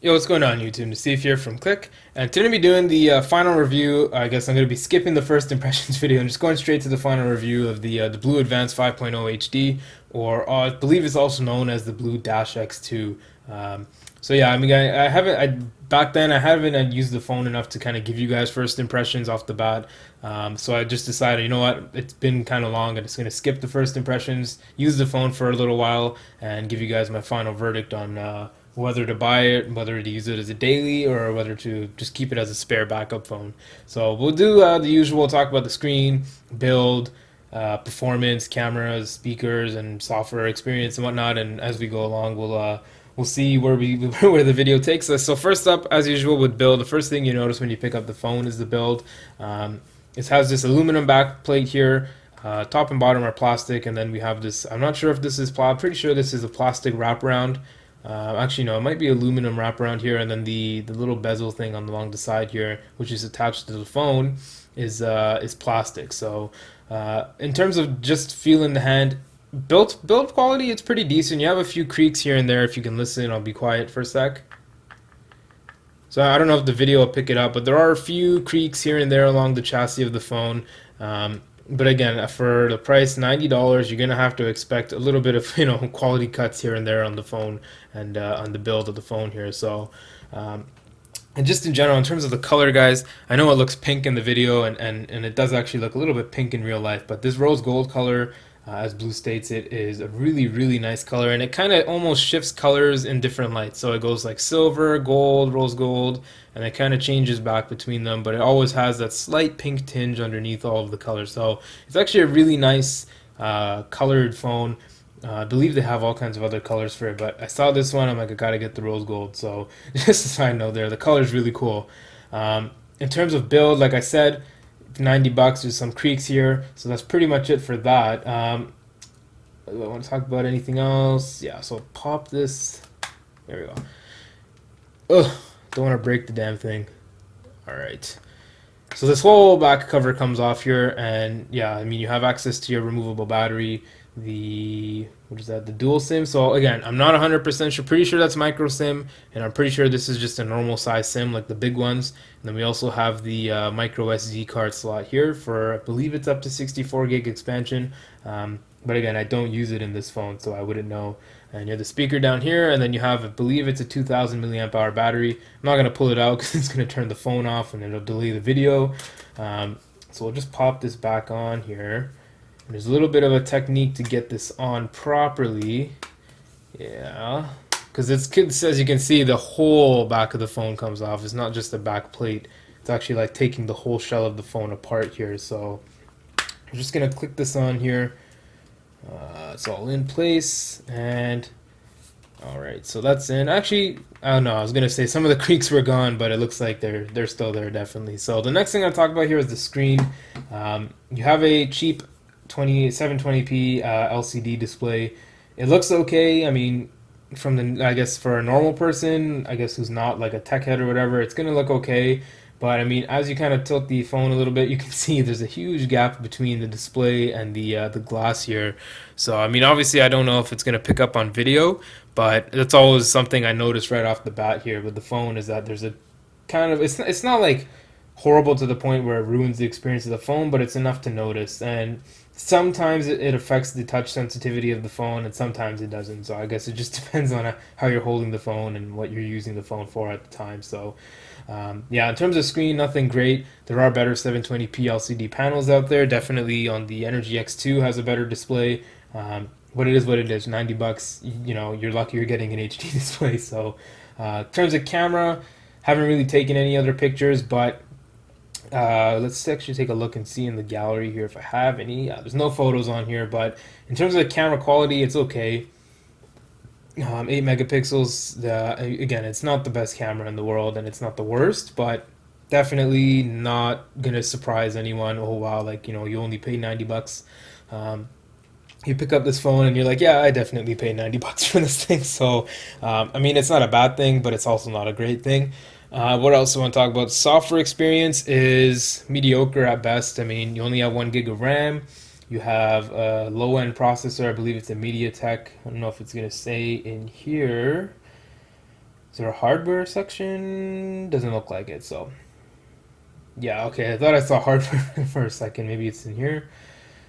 Yo, what's going on YouTube? Steve here from Click, and today I'm going to be doing the final review. I guess I'm going to be skipping the first impressions video and just going straight to the final review of the Blue Advance 5.0 HD, or I believe it's also known as the Blue Dash X2. So yeah, I mean, I haven't, back then I haven't used the phone enough to kind of give you guys first impressions off the bat. So I just decided, you know what, it's been kind of long. I'm just going to skip the first impressions, use the phone for a little while, and give you guys my final verdict on whether to buy it, whether to use it as a daily, or whether to just keep it as a spare backup phone. So we'll do the usual, talk about the screen, build, performance, cameras, speakers, and software experience and whatnot. And as we go along, we'll see where we where the video takes us. So first up, as usual with build, the first thing you notice when you pick up the phone is the build. It has this aluminum back plate here. Top and bottom are plastic, and then we have this. I'm not sure if this is I'm pretty sure this is a plastic wraparound. Actually, no, it might be aluminum wraparound here, and then the little bezel thing on along the side here, which is attached to the phone, is plastic. So, in terms of just feeling the hand, build quality, it's pretty decent. You have a few creaks here and there. If you can listen, I'll be quiet for a sec. So I don't know if the video will pick it up, but there are a few creaks here and there along the chassis of the phone. But again, for the price, $90, you're gonna have to expect a little bit of quality cuts here and there on the phone and on the build of the phone here. So. And just in general, in terms of the color, guys, I know it looks pink in the video, and it does actually look a little bit pink in real life, but this rose gold color, as Blue states it, is a really, really nice color, and it kind of almost shifts colors in different lights. So it goes like silver, gold, rose gold, and it kind of changes back between them, but it always has that slight pink tinge underneath all of the colors. So it's actually a really nice colored phone. I believe they have all kinds of other colors for it, but I saw this one. I'm like, I gotta get the rose gold. So just a side note there, the color is really cool. In terms of build, like I said, $90. There's some creaks here, so that's pretty much it for that. Do I want to talk about anything else? Yeah. So pop this. There we go. Ugh, don't want to break the damn thing. All right. So this whole back cover comes off here, and yeah, I mean you have access to your removable battery, the what is that, the dual SIM. So again, I'm not 100% sure, pretty sure that's micro SIM, and I'm pretty sure this is just a normal size SIM like the big ones. And then we also have the micro SD card slot here for, I believe it's up to 64 gig expansion. But again, I don't use it in this phone, so I wouldn't know. And you have the speaker down here, and then you have, I believe it's a 2000 milliamp hour battery. I'm not going to pull it out because it's going to turn the phone off and it'll delay the video. So we'll just pop this back on here. And there's a little bit of a technique to get this on properly. Yeah, because it's, as you can see, the whole back of the phone comes off. It's not just the back plate. It's actually like taking the whole shell of the phone apart here. So I'm just going to click this on here. It's all in place, and all right, so that's in. Actually, I don't know. I was gonna say some of the creaks were gone, but it looks like they're still there definitely. So the next thing I'll talk about here is the screen. You have a cheap 720p LCD display. It looks okay. I mean, from the, I guess for a normal person, I guess who's not like a tech head or whatever, it's gonna look okay. But I mean, as you kind of tilt the phone a little bit, you can see there's a huge gap between the display and the glass here. So I mean, obviously, I don't know if it's gonna pick up on video, but that's always something I noticed right off the bat here with the phone, is that there's a kind of, it's not like horrible to the point where it ruins the experience of the phone, but it's enough to notice. And sometimes it affects the touch sensitivity of the phone, and sometimes it doesn't. So I guess it just depends on how you're holding the phone and what you're using the phone for at the time. So yeah, in terms of screen, nothing great. There are better 720p LCD panels out there. Definitely on the Energy X2 has a better display. But it is what it is. $90. You know, you're lucky you're getting an HD display. So in terms of camera, haven't really taken any other pictures, but let's actually take a look and see in the gallery here if I have any. There's no photos on here, but in terms of the camera quality, it's okay. 8 megapixels. Again, it's not the best camera in the world, and it's not the worst, but definitely not gonna surprise anyone. Oh wow, like you only pay $90. You pick up this phone and you're like, yeah, I definitely paid $90 for this thing. So, I mean, it's not a bad thing, but it's also not a great thing. What else I want to talk about? Software experience is mediocre at best. I mean, you only have 1 gig of RAM. You have a low-end processor. I believe it's a MediaTek. I don't know if it's going to say in here. Is there a hardware section? Doesn't look like it. So yeah, okay. I thought I saw hardware for a second. Maybe it's in here.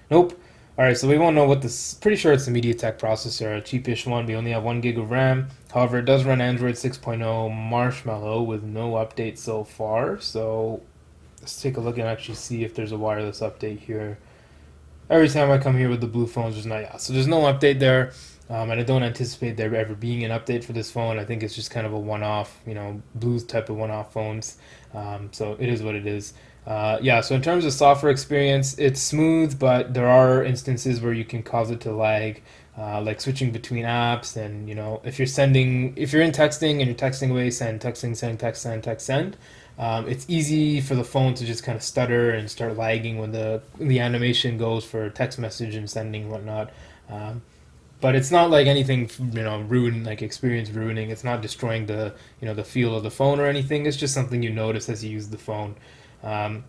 Nope. All right, so we won't know what this. Pretty sure it's a MediaTek processor, a cheapish one. We only have 1 gig of RAM. However, it does run Android 6.0 Marshmallow with no update so far. So let's take a look and actually see if there's a wireless update here. Every time I come here with the blue phones, there's not. Yeah, so there's no update there, and I don't anticipate there ever being an update for this phone. I think it's just kind of a one-off, blue type of one-off phones. So it is what it is. Yeah, so in terms of software experience, it's smooth, but there are instances where you can cause it to lag, like switching between apps, and if you're in texting and you're texting away, send, texting, send, text, send, text, send. It's easy for the phone to just kind of stutter and start lagging when the animation goes for text message and sending and whatnot. Um, but it's not like anything like experience ruining. It's not destroying the feel of the phone or anything. It's just something you notice as you use the phone. Um,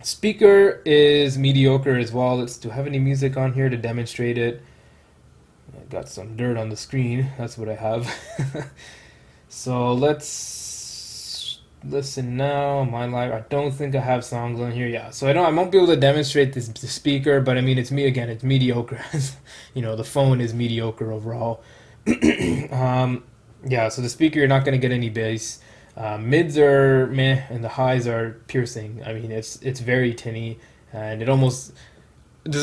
Speaker is mediocre as well. Do I have any music on here to demonstrate it? I got some dirt on the screen. That's what I have. So let's listen now. My live. I don't think I have songs on here. Yeah, so I won't be able to demonstrate the speaker, but I mean it's me again. It's mediocre. The phone is mediocre overall. um, yeah, so the speaker, you're not going to get any bass. Mids are meh, and the highs are piercing. I mean, it's very tinny, and there's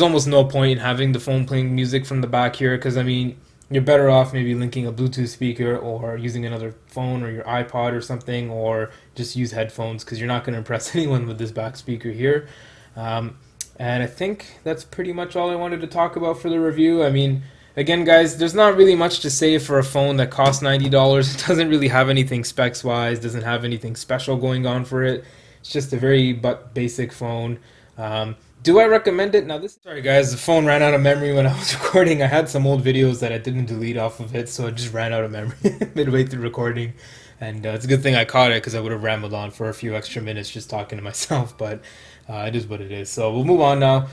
almost no point in having the phone playing music from the back here, because I mean, you're better off maybe linking a Bluetooth speaker or using another phone or your iPod or something, or just use headphones, because you're not going to impress anyone with this back speaker here. Um, and I think that's pretty much all I wanted to talk about for the review. I mean, again, guys, there's not really much to say for a phone that costs $90. It doesn't really have anything specs wise, doesn't have anything special going on for it. It's just a very basic phone. Do I recommend it? Now, sorry guys, the phone ran out of memory when I was recording. I had some old videos that I didn't delete off of it, so it just ran out of memory midway through recording. And it's a good thing I caught it, because I would have rambled on for a few extra minutes just talking to myself, but it is what it is. So we'll move on now.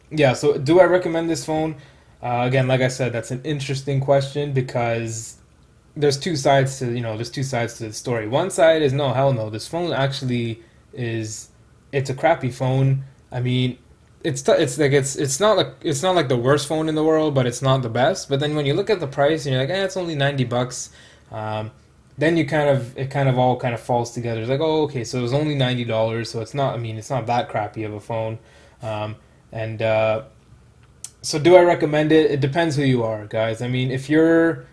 Yeah, so do I recommend this phone? Again, like I said, that's an interesting question, because there's two sides to the story. One side is no, hell no. This phone actually it's a crappy phone. I mean, it's not like the worst phone in the world, but it's not the best. But then when you look at the price and you're like, it's only $90. Um, then it kind of all kind of falls together. It's like, oh, okay, so it was only $90, so it's not. I mean, it's not that crappy of a phone. And So do I recommend it? It depends who you are, guys. I mean, if you're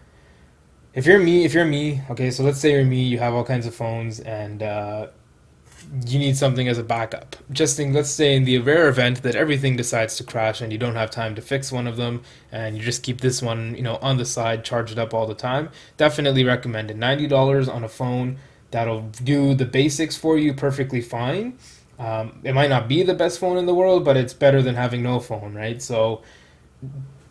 me, okay, so let's say you're me, you have all kinds of phones, and you need something as a backup. Let's say in the rare event that everything decides to crash and you don't have time to fix one of them, and you just keep this one, on the side, charge it up all the time. Definitely recommend it. $90 on a phone that'll do the basics for you perfectly fine. It might not be the best phone in the world, but it's better than having no phone, right? So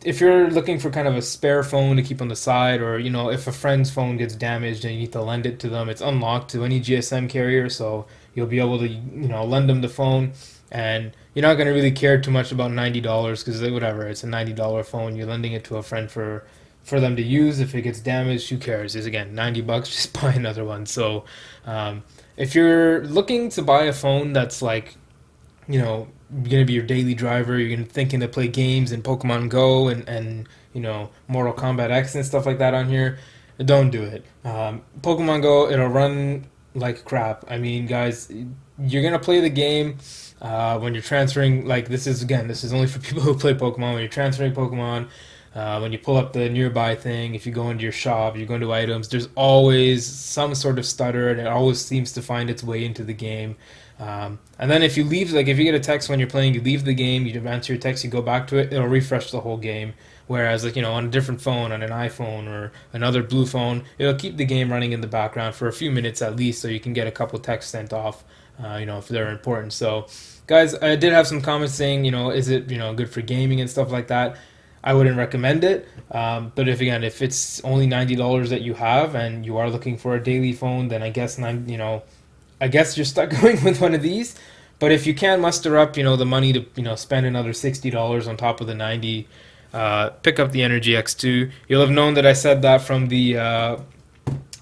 if you're looking for kind of a spare phone to keep on the side, or if a friend's phone gets damaged and you need to lend it to them, it's unlocked to any GSM carrier, so you'll be able to lend them the phone, and you're not going to really care too much about $90, because whatever, it's a $90 phone, you're lending it to a friend for them to use. If it gets damaged, who cares? Is again $90, just buy another one. So if you're looking to buy a phone that's like going to be your daily driver, you're gonna thinking to play games and Pokemon Go and Mortal Kombat X and stuff like that on here, don't do it. Pokemon Go, it'll run like crap. I mean, guys, you're gonna play the game when you're transferring. Like this is only for people who play Pokemon. When you're transferring Pokemon, when you pull up the nearby thing, if you go into your shop, you go into items, there's always some sort of stutter, and it always seems to find its way into the game. And then if you leave, like if you get a text when you're playing, you leave the game, you answer your text, you go back to it, it'll refresh the whole game. Whereas on a different phone, on an iPhone or another blue phone, it'll keep the game running in the background for a few minutes at least, so you can get a couple texts sent off, if they're important. So, guys, I did have some comments saying, is it, good for gaming and stuff like that. I wouldn't recommend it. But if it's only $90 that you have and you are looking for a daily phone, then I guess I guess you're stuck going with one of these. But if you can muster up, the money to, spend another $60 on top of the 90, pick up the Energy X2. You'll have known that I said that from the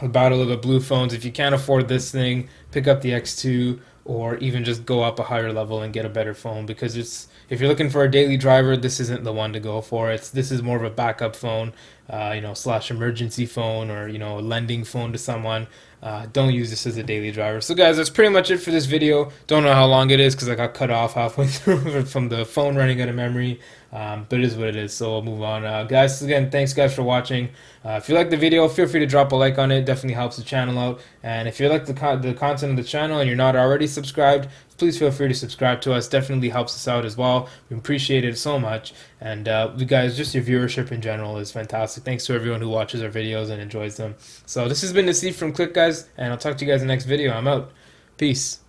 the battle of the blue phones. If you can't afford this thing, pick up the X2 or even just go up a higher level and get a better phone, because it's, if you're looking for a daily driver, this isn't the one to go for. This is more of a backup phone, slash emergency phone, or a lending phone to someone. Don't use this as a daily driver. So guys, that's pretty much it for this video. Don't know how long it is because I got cut off halfway through from the phone running out of memory. But it is what it is, so we'll move on. Guys, again, thanks guys for watching. If you like the video, feel free to drop a like on it. Definitely helps the channel out. And if you like the content of the channel and you're not already subscribed, please feel free to subscribe to us. Definitely helps us out as well. We appreciate it so much. And you guys, just your viewership in general is fantastic. Thanks to everyone who watches our videos and enjoys them. So this has been Nassif from Click, guys, and I'll talk to you guys in the next video. I'm out. Peace.